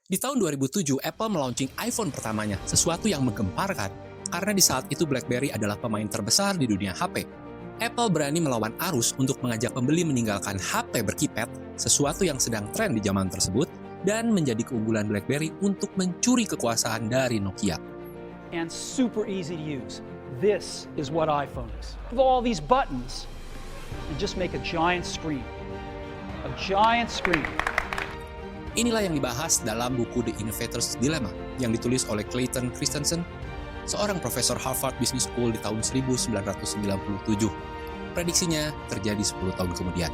Di tahun 2007, Apple melaunching iPhone pertamanya, sesuatu yang menggemparkan, karena di saat itu BlackBerry adalah pemain terbesar di dunia HP. Apple berani melawan arus untuk mengajak pembeli meninggalkan HP berkipet, sesuatu yang sedang tren di zaman tersebut, dan menjadi keunggulan BlackBerry untuk mencuri kekuasaan dari Nokia. And super easy to use. This is what iPhone is. Have all these buttons and just make a giant screen. A giant screen. Inilah yang dibahas dalam buku The Innovator's Dilemma yang ditulis oleh Clayton Christensen, seorang profesor Harvard Business School di tahun 1997. Prediksinya terjadi 10 tahun kemudian.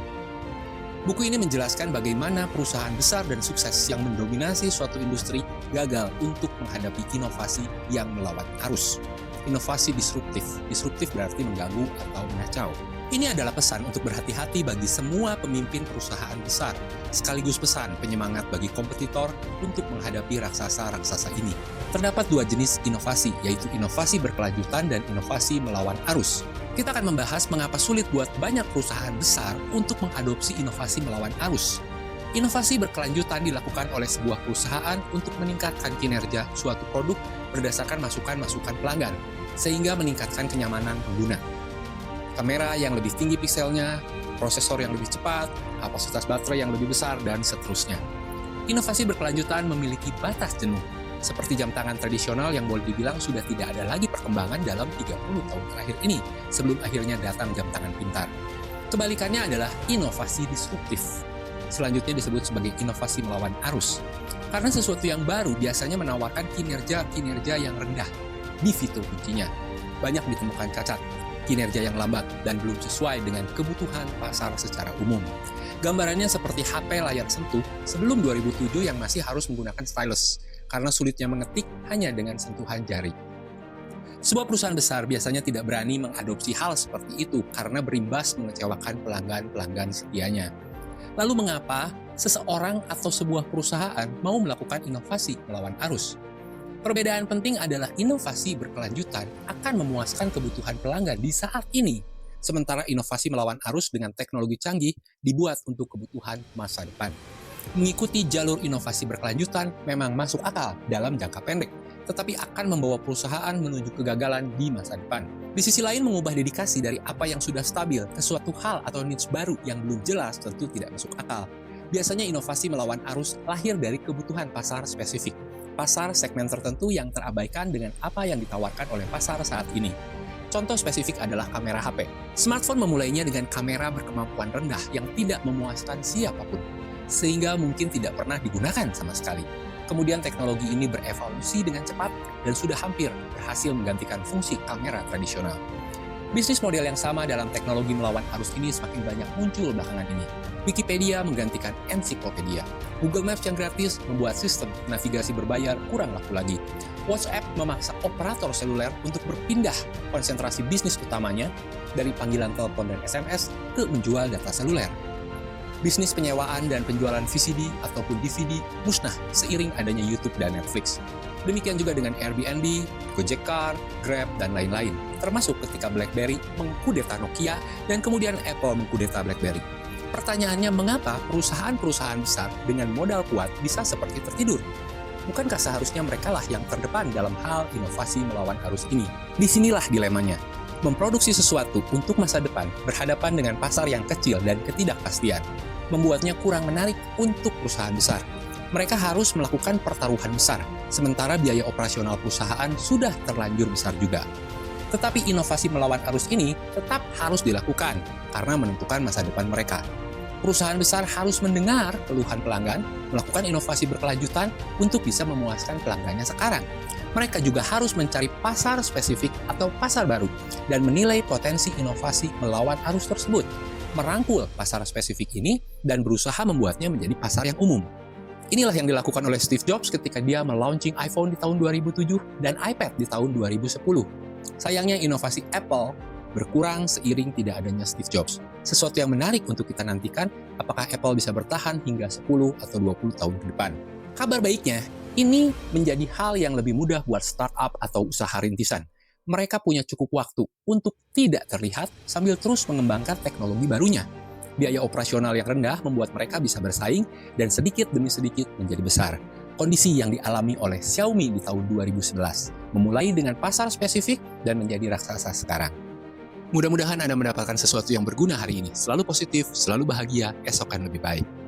Buku ini menjelaskan bagaimana perusahaan besar dan sukses yang mendominasi suatu industri gagal untuk menghadapi inovasi yang melawan arus. Inovasi disruptif. Disruptif berarti mengganggu atau mengacau. Ini adalah pesan untuk berhati-hati bagi semua pemimpin perusahaan besar, sekaligus pesan penyemangat bagi kompetitor untuk menghadapi raksasa-raksasa ini. Terdapat dua jenis inovasi, yaitu inovasi berkelanjutan dan inovasi melawan arus. Kita akan membahas mengapa sulit buat banyak perusahaan besar untuk mengadopsi inovasi melawan arus. Inovasi berkelanjutan dilakukan oleh sebuah perusahaan untuk meningkatkan kinerja suatu produk berdasarkan masukan-masukan pelanggan, sehingga meningkatkan kenyamanan pengguna. Kamera yang lebih tinggi pikselnya, prosesor yang lebih cepat, kapasitas baterai yang lebih besar, dan seterusnya. Inovasi berkelanjutan memiliki batas jenuh, seperti jam tangan tradisional yang boleh dibilang sudah tidak ada lagi perkembangan dalam 30 tahun terakhir ini, sebelum akhirnya datang jam tangan pintar. Kebalikannya adalah inovasi disruptif. Selanjutnya disebut sebagai inovasi melawan arus. Karena sesuatu yang baru biasanya menawarkan kinerja yang rendah. Di fitur kuncinya, banyak ditemukan cacat, kinerja yang lambat, dan belum sesuai dengan kebutuhan pasar secara umum. Gambarannya seperti HP layar sentuh sebelum 2007 yang masih harus menggunakan stylus, karena sulitnya mengetik hanya dengan sentuhan jari. Sebuah perusahaan besar biasanya tidak berani mengadopsi hal seperti itu karena berimbas mengecewakan pelanggan-pelanggan setianya. Lalu mengapa seseorang atau sebuah perusahaan mau melakukan inovasi melawan arus? Perbedaan penting adalah inovasi berkelanjutan akan memuaskan kebutuhan pelanggan di saat ini, sementara inovasi melawan arus dengan teknologi canggih dibuat untuk kebutuhan masa depan. Mengikuti jalur inovasi berkelanjutan memang masuk akal dalam jangka pendek, tetapi akan membawa perusahaan menuju kegagalan di masa depan. Di sisi lain, mengubah dedikasi dari apa yang sudah stabil ke suatu hal atau niche baru yang belum jelas tentu tidak masuk akal. Biasanya inovasi melawan arus lahir dari kebutuhan pasar spesifik. Pasar segmen tertentu yang terabaikan dengan apa yang ditawarkan oleh pasar saat ini. Contoh spesifik adalah kamera HP. Smartphone memulainya dengan kamera berkemampuan rendah yang tidak memuaskan siapapun, sehingga mungkin tidak pernah digunakan sama sekali. Kemudian teknologi ini berevolusi dengan cepat dan sudah hampir berhasil menggantikan fungsi kamera tradisional. Bisnis model yang sama dalam teknologi melawan arus ini semakin banyak muncul belakangan ini. Wikipedia menggantikan ensiklopedia. Google Maps yang gratis membuat sistem navigasi berbayar kurang laku lagi. WhatsApp memaksa operator seluler untuk berpindah konsentrasi bisnis utamanya dari panggilan telepon dan SMS ke menjual data seluler. Bisnis penyewaan dan penjualan VCD ataupun DVD musnah seiring adanya YouTube dan Netflix. Demikian juga dengan Airbnb, Gojek Car, Grab, dan lain-lain. Termasuk ketika BlackBerry mengkudeta Nokia dan kemudian Apple mengkudeta BlackBerry. Pertanyaannya, mengapa perusahaan-perusahaan besar dengan modal kuat bisa seperti tertidur? Bukankah seharusnya merekalah yang terdepan dalam hal inovasi melawan arus ini? Disinilah dilemanya. Memproduksi sesuatu untuk masa depan berhadapan dengan pasar yang kecil dan ketidakpastian membuatnya kurang menarik untuk perusahaan besar. Mereka harus melakukan pertaruhan besar, sementara biaya operasional perusahaan sudah terlanjur besar juga. Tetapi inovasi melawan arus ini tetap harus dilakukan karena menentukan masa depan mereka. Perusahaan besar harus mendengar keluhan pelanggan, melakukan inovasi berkelanjutan untuk bisa memuaskan pelanggannya sekarang. Mereka juga harus mencari pasar spesifik atau pasar baru dan menilai potensi inovasi melawan arus tersebut, merangkul pasar spesifik ini dan berusaha membuatnya menjadi pasar yang umum. Inilah yang dilakukan oleh Steve Jobs ketika dia melaunching iPhone di tahun 2007 dan iPad di tahun 2010. Sayangnya inovasi Apple berkurang seiring tidak adanya Steve Jobs. Sesuatu yang menarik untuk kita nantikan, apakah Apple bisa bertahan hingga 10 atau 20 tahun ke depan. Kabar baiknya, ini menjadi hal yang lebih mudah buat startup atau usaha rintisan. Mereka punya cukup waktu untuk tidak terlihat sambil terus mengembangkan teknologi barunya. Biaya operasional yang rendah membuat mereka bisa bersaing dan sedikit demi sedikit menjadi besar. kondisi yang dialami oleh Xiaomi di tahun 2011, memulai dengan pasar spesifik dan menjadi raksasa sekarang. Mudah-mudahan Anda mendapatkan sesuatu yang berguna hari ini. Selalu positif, selalu bahagia, esok akan lebih baik.